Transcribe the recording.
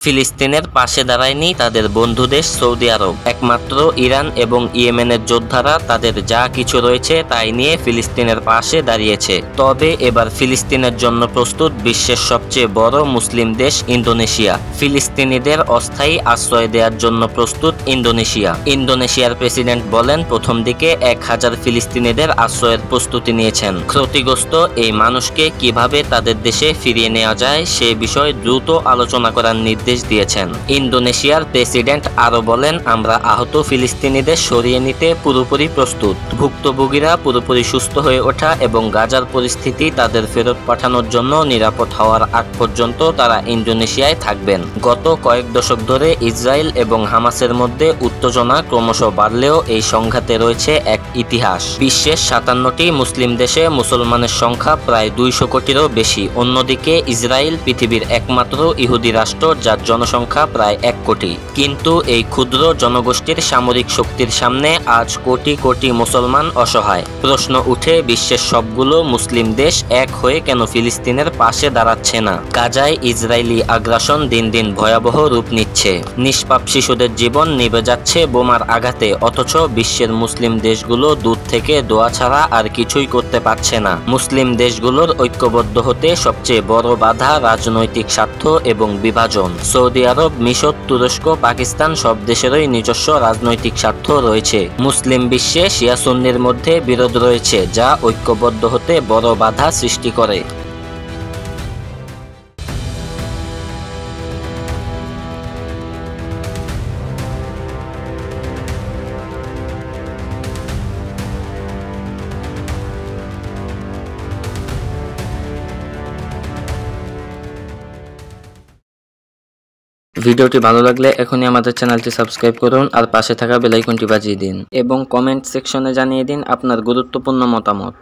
ফিলিস্তিনের পাশে দাঁড়ায়নি তাদের বন্ধু দেশ সৌদি আরব। একমাত্র ইরান এবং ইয়েমেনের যোদ্ধারা তাদের যা কিছু রয়েছে তাই নিয়ে ফিলিস্তিনের পাশে দাঁড়িয়েছে। তবে এবার ফিলিস্তিনের জন্য প্রস্তুত বিশ্বের সবচেয়ে বড় মুসলিম দেশ ইন্দোনেশিয়া। ফিলিস্তিনিদের অস্থায়ী আশ্রয় দেওয়ার জন্য প্রস্তুত ইন্দোনেশিয়া। ইন্দোনেশিয়ার প্রেসিডেন্ট বলেন, প্রথম দিকে 1000 ফিলিস্তিনিদের আশ্রয়ের প্রস্তুতি নিয়েছেন। ক্ষতিগ্রস্ত এই মানুষকে কিভাবে তাদের দেশে ফিরিয়ে নেওয়া যায় সে বিষয়ে দ্রুত আলোচনা করার নির্দেশ দিয়েছেন। ইন্দোনেশিয়ার প্রেসিডেন্ট আরো বলেন, আমরা আহত ফিলিস্তিনিদের সরিয়ে নিতে পুরোপুরি প্রস্তুত। ভুক্তভোগীরা পুরোপুরি সুস্থ হয়ে ওঠা এবং গাজার পরিস্থিতি তাদের ফেরত পাঠানোর জন্য নিরাপদ হওয়ার আগ পর্যন্ত তারা ইন্দোনেশিয়ায় থাকবেন। গত কয়েক দশক ধরে ইসরায়েল এবং হামাসের মধ্যে উত্তেজনা ক্রমশ বাড়লেও এই সংঘাতে রয়েছে এক ইতিহাস। বিশ্বের 57টি মুসলিম দেশে মুসলমানের সংখ্যা প্রায় 200 কোটিরও বেশি। অন্যদিকে ইসরায়েল পৃথিবীর একমাত্র ইহুদি রাষ্ট্র যার জনসংখ্যা প্রায় 1 কোটি। কিন্তু এই ক্ষুদ্র জনগোষ্ঠীর সামরিক শক্তির সামনে আজ কোটি কোটি মুসলমান অসহায়। প্রশ্ন উঠে, বিশ্বের সবগুলো মুসলিম দেশ এক হয়ে কেন ফিলিস্তিনের পাশে দাঁড়াচ্ছে না? গাজায় ইসরায়েলি আগ্রাসন দিন দিন ভয়াবহ রূপ নিচ্ছে। নিষ্পাপ শিশুদের জীবন নিভে যাচ্ছে বোমার আঘাতে, অথচ বিশ্বের মুসলিম দেশগুলো দূর থেকে দোয়া ছাড়া আর কিছুই করতে পারছে না। মুসলিম দেশগুলোর ঐক্যবদ্ধ হতে সবচেয়ে বড় বাধা রাজনৈতিক স্বার্থ এবং বিভাজন। সৌদি আরব, মিশর, তুরস্ক, পাকিস্তান সব দেশেরই নিজস্ব রাজনৈতিক স্বার্থ রয়েছে। মুসলিম বিশ্বে শিয়া সুন্নির মধ্যে বিরোধ রয়েছে, যা ঐক্যবদ্ধ হতে বড় বাধা সৃষ্টি করে। ভিডিওটি ভালো লাগলে এখনই আমাদের চ্যানেলটি সাবস্ক্রাইব করুন আর পাশে থাকা বেল আইকনটি বাজিয়ে দিন এবং কমেন্ট সেকশনে জানিয়ে দিন আপনার গুরুত্বপূর্ণ মতামত।